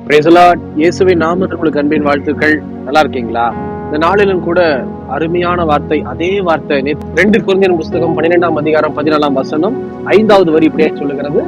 Praise the Lord. இயேசுவின் நாமத்தில் உங்களுக்கு அன்பின் வாழ்த்துக்கள். நல்லா இருக்கீங்களா? இந்த நாளிலும் கூட அருமையான வார்த்தை, அதே வார்த்தை 2 கொரிந்தியர் புஸ்தகம் 12ஆம் அதிகாரம் 14ஆம் வசனம் 5வது வரி இப்படியே சொல்லுகிறது,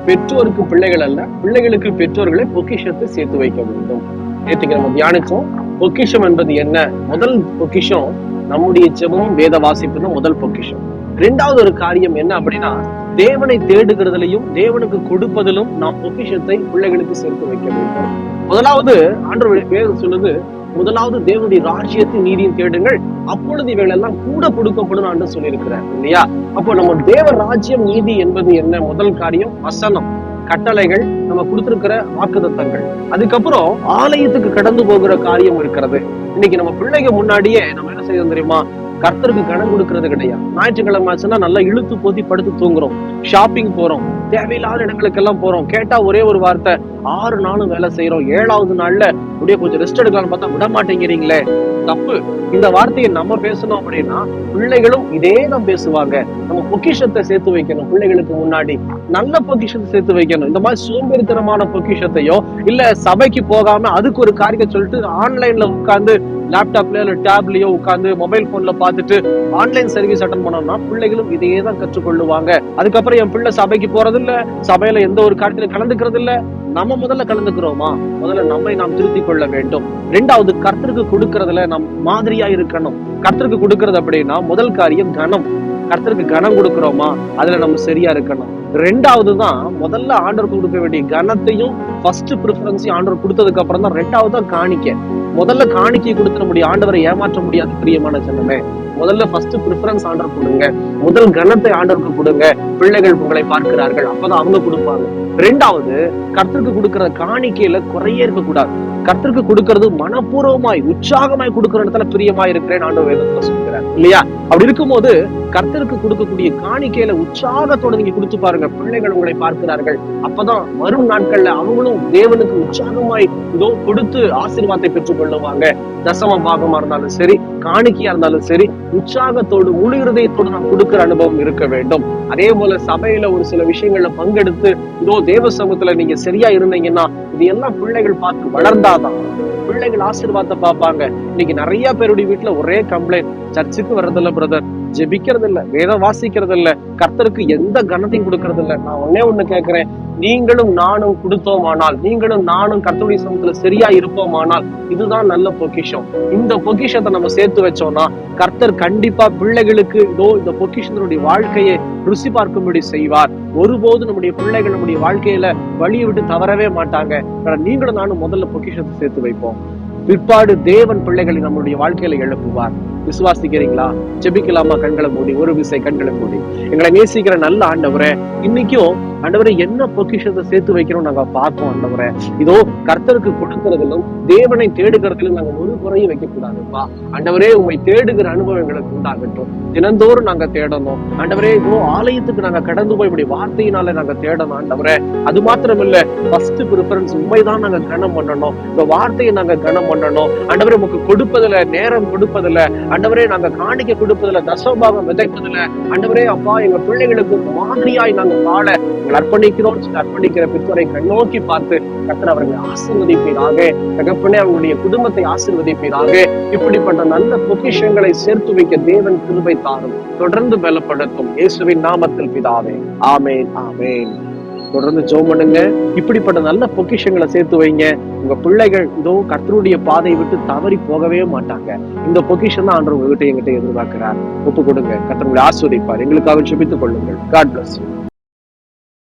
பெற்றோருக்கு பிள்ளைகள் அல்ல, பிள்ளைகளுக்கு பெற்றோர்களை பொக்கிஷத்தை சேர்த்து வைக்க வேண்டும். நேற்றுக்கு நம்ம தியானிச்சோம். பொக்கிஷம் என்பது என்ன? முதல் பொக்கிஷம் நம்முடைய ஜெபமும் வேத வாசிப்பு தான் முதல் பொக்கிஷம். 2வது ஒரு காரியம் என்ன அப்படின்னா, தேவனை தேடுகிறதுலையும் தேவனுக்கு கொடுப்பதிலும் நாம் பொக்கிஷத்தை பிள்ளைகளுக்கு சேர்த்து வைக்க வேண்டும். முதலாவது ஆண்டவருடைய வேதம் சொல்லுது, முதலாவது தேவனுடைய ராஜ்யத்தின் நீதியும் தேடுங்கள், அப்பொழுது இவைகள் எல்லாம் கூட கொடுக்கப்படும் என்று சொல்லியிருக்கிறார் இல்லையா? அப்போ நம்ம தேவ ராஜ்யம் நீதி என்பது என்ன? முதல் காரியம் வசனம், கட்டளைகள், நம்ம கொடுத்திருக்கிற வாக்குத்தத்தங்கள். அதுக்கப்புறம் ஆலயத்துக்கு கடந்து போகிற காரியம் இருக்கிறது. இன்னைக்கு நம்ம பிள்ளைங்க முன்னாடியே நம்ம என்ன செய்யணும் தெரியுமா? கர்த்தருக்கு கடன் கொடுக்கறது கிடையாது. ஞாயிற்றுக்கிழமை ஆச்சுன்னா நல்லா இழுத்து போத்தி படுத்து தூங்குறோம், ஷாப்பிங் போறோம், தேவையில்லாத இடங்களுக்கு எல்லாம் போறோம். கேட்டா ஒரே ஒரு வார்த்தை, 6 நாளும் வேலை செய்யறோம், 7வது நாள்ல அப்படியே கொஞ்சம் ரெஸ்ட் எடுக்கலாம்னு பார்த்தா விட மாட்டேங்கிறீங்களே. தப்பு. இந்த வார்த்தையை நம்ம பேசணும் அப்படின்னா பிள்ளைகளும் இதே தான் பேசுவாங்க. நம்ம பொக்கிஷத்தை சேர்த்து வைக்கணும். பிள்ளைகளுக்கு முன்னாடி நல்ல பொக்கிஷத்தை சேர்த்து வைக்கணும். இந்த மாதிரி சோம்பேறித்தனமான பொக்கிஷத்தையோ இல்ல சபைக்கு போகாம அதுக்கு ஒரு காரியத்தை சொல்லிட்டு ஆன்லைன்ல உட்கார்ந்து லேப்டாப்லயோ இல்ல டேப்லயோ உட்கார்ந்து மொபைல் போன்ல பார்த்துட்டு ஆன்லைன் சர்வீஸ் அட்டன் பண்ணோம்னா பிள்ளைகளும் இதையே தான் கற்றுக்கொள்ளுவாங்க. அதுக்கப்புறம் என் பிள்ளை சபைக்கு போறது இல்ல, சபையில எந்த ஒரு காரியத்திலும் கலந்துக்கிறது இல்ல. நம்ம முதல்ல கலந்துக்கிறோமா? முதல்ல நம்மை நாம் திருத்திக் கொள்ள வேண்டும். 2வது கர்த்தருக்கு கொடுக்கறதுல நாம் மாதிரியா இருக்கணும். கர்த்தருக்கு கொடுக்கறது அப்படின்னா முதல் காரியம் கனம். கர்த்தருக்கு கனம் கொடுக்கிறோமா? அதுல நம்ம சரியா இருக்கணும். 2வது தான் முதல்ல ஆண்டவருக்கு கொடுக்க வேண்டிய கனத்தையும் ஃபர்ஸ்ட் ப்ரிஃபரன்ஸையும் ஆண்டவர் கொடுத்ததுக்கு அப்புறம் தான் 2வது தான் காணிக்கை. முதல்ல காணிக்கை கொடுத்துட முடியும், ஆண்டவரை ஏமாற்ற முடியாது. பிரியமான ஜனமே, முதல்ல ஃபர்ஸ்ட் ப்ரிஃபரன்ஸ் ஆண்டவர் கொடுங்க, முதல் கனத்தை ஆண்டவருக்கு கொடுங்க. பிள்ளைகள் உங்களை பார்க்கிறார்கள், அப்பதான் அவங்க கொடுப்பாங்க. 2வது கர்த்தருக்கு கொடுக்கிற காணிக்கையில குறையே இருக்க கூடாது. கர்த்தருக்கு கொடுக்கறது மனப்பூர்வமாய் உற்சாகமாய் கொடுக்கிற இடத்துல பிரியமாய் இருக்கிறேன் ஆண்டவர் வேதத்துல சொல்கிறார் இல்லையா? அப்படி இருக்கும்போது கர்த்தருக்கு கொடுக்கக்கூடிய காணிக்கையில உற்சாகத்தோட நீங்க கொடுத்து பாருங்க, பிள்ளைகள் உங்களை பார்க்கிறார்கள். அப்பதான் வரும் நாட்கள்ல அவங்களும் தேவனுக்கு உற்சாகமாய் இதோ கொடுத்து ஆசீர்வாதத்தை பெற்றுக் கொள்ளுவாங்க. தசம பாகமா இருந்தாலும் சரி, காணிக்கையா இருந்தாலும் சரி, உற்சாகத்தோடு முழு இருதயத்தோடு நாம் கொடுக்கிற அனுபவம் இருக்க வேண்டும். அதே போல சபையில ஒரு சில விஷயங்கள்ல பங்கெடுத்து இதோ தேவ சமூகத்துல நீங்க சரியா இருந்தீங்கன்னா இது எல்லாம் பிள்ளைகள் பார்த்து வளர்ந்தாதான் பிள்ளைகள் ஆசீர்வாதத்தை பார்ப்பாங்க. இன்னைக்கு நிறைய பேருடைய வீட்டுல ஒரே கம்ப்ளைண்ட், சர்ச்சுக்கு வர்றதில்ல பிரதர், ஜெபிக்கிறது இல்ல, வேதம் வாசிக்கிறது இல்ல, கர்த்தருக்கு எந்த கனத்தையும் கொடுக்கறது இல்ல. நான் ஒண்ணு கேட்கிறேன், நீங்களும் நானும் கொடுத்தோமானால், நீங்களும் நானும் கர்த்தருடைய சமூகத்துல சரியா இருப்போமானால் இதுதான் நல்ல பொக்கிஷம். இந்த பொக்கிஷத்தை நம்ம சேர்த்து வச்சோம்னா கர்த்தர் கண்டிப்பா பிள்ளைகளுக்கு இதோ இந்த பொக்கிஷத்தினுடைய வாழ்க்கையை ருசி பார்க்கும்படி செய்வார். ஒருபோது நம்முடைய பிள்ளைகள் நம்முடைய வாழ்க்கையில வழியை விட்டு தவறவே மாட்டாங்க. நீங்களும் நானும் முதல்ல பொக்கிஷத்தை சேர்த்து வைப்போம். பிற்பாடு தேவன் பிள்ளைகளை நம்மளுடைய வாழ்க்கையில எழுப்புவார். விசுவாசிக்கிறீங்களா? ஜெபிக்கலாமா? கண்களை மூடி ஒரு விசை கண்களை மூடி. எங்களை நேசிக்கிற நல்ல ஆண்டவரே, இன்னைக்கும் ஆண்டவரே என்ன பொக்கிஷத்தை சேர்த்து வைக்கிறோம் நாங்க பார்ப்போம். ஆண்டவரே, இதோ கர்த்தருக்கு கொடுக்கறதிலும் தேவனை தேடுகிறதிலும் நாங்க ஒரு குறையும் வைக்க கூடாதுப்பா. ஆண்டவரே, உண்மை தேடுகிற அனுபவம் எங்களுக்கு உண்டாகட்டும். தினந்தோறும் நாங்க தேடணும் ஆண்டவரே. இதோ ஆலயத்துக்கு நாங்க கடந்து போய் இப்படி வார்த்தையினால நாங்க தேடணும் ஆண்டவரே. அது மாத்திரம் இல்ல, ஃபர்ஸ்ட் ப்ரிஃபரன்ஸ் உண்மைதான் நாங்க கனம் பண்ணணும். இந்த வார்த்தையை நாங்க கனம் பண்ணணும் ஆண்டவரே. உங்களுக்கு கொடுப்பதில்ல, நேரம் கொடுப்பதில்ல ஆண்டவரே, நாங்க காணிக்க கொடுப்பதில்ல, தசமபாகம் விதைப்பதில்ல ஆண்டவரே. அப்பா, எங்க பிள்ளைகளுக்கு மாதிரியாய் நாங்க வாழ அர்ப்பணிக்கிறோம். அர்ப்பணிக்கிற பிற்வரை கண்ணோக்கி பார்த்து கர்த்தர் அவர்களை ஆசீர்வதிப்பீராக. தகப்பனே, அவங்களுடைய குடும்பத்தை ஆசீர்வதிப்பீராக. இப்படிப்பட்ட நல்ல பொக்கிஷங்களை சேர்த்து வைக்க தேவன் கிருபை தாரும், தொடர்ந்து பலப்படுத்தும். இயேசுவின் நாமத்தில் பிதாவே, ஆமேன், ஆமேன். தொடர்ந்து ஜெபம் பண்ணுங்க. இப்படிப்பட்ட நல்ல பொக்கிஷங்களை சேர்த்து வைங்க. உங்க பிள்ளைகள் இதோ கர்த்தருடைய பாதையை விட்டு தவறி போகவே மாட்டாங்க. இந்த பொக்கிஷன் தான் ஆண்டவர் உங்ககிட்ட எங்கிட்ட எதிர்பார்க்கிறார். ஒப்பு கொடுங்க. கர்த்தர் உங்களை ஆசீர்வதிப்பார். எங்களுக்காக ஜெபித்துக் கொள்ளுங்கள். God bless you.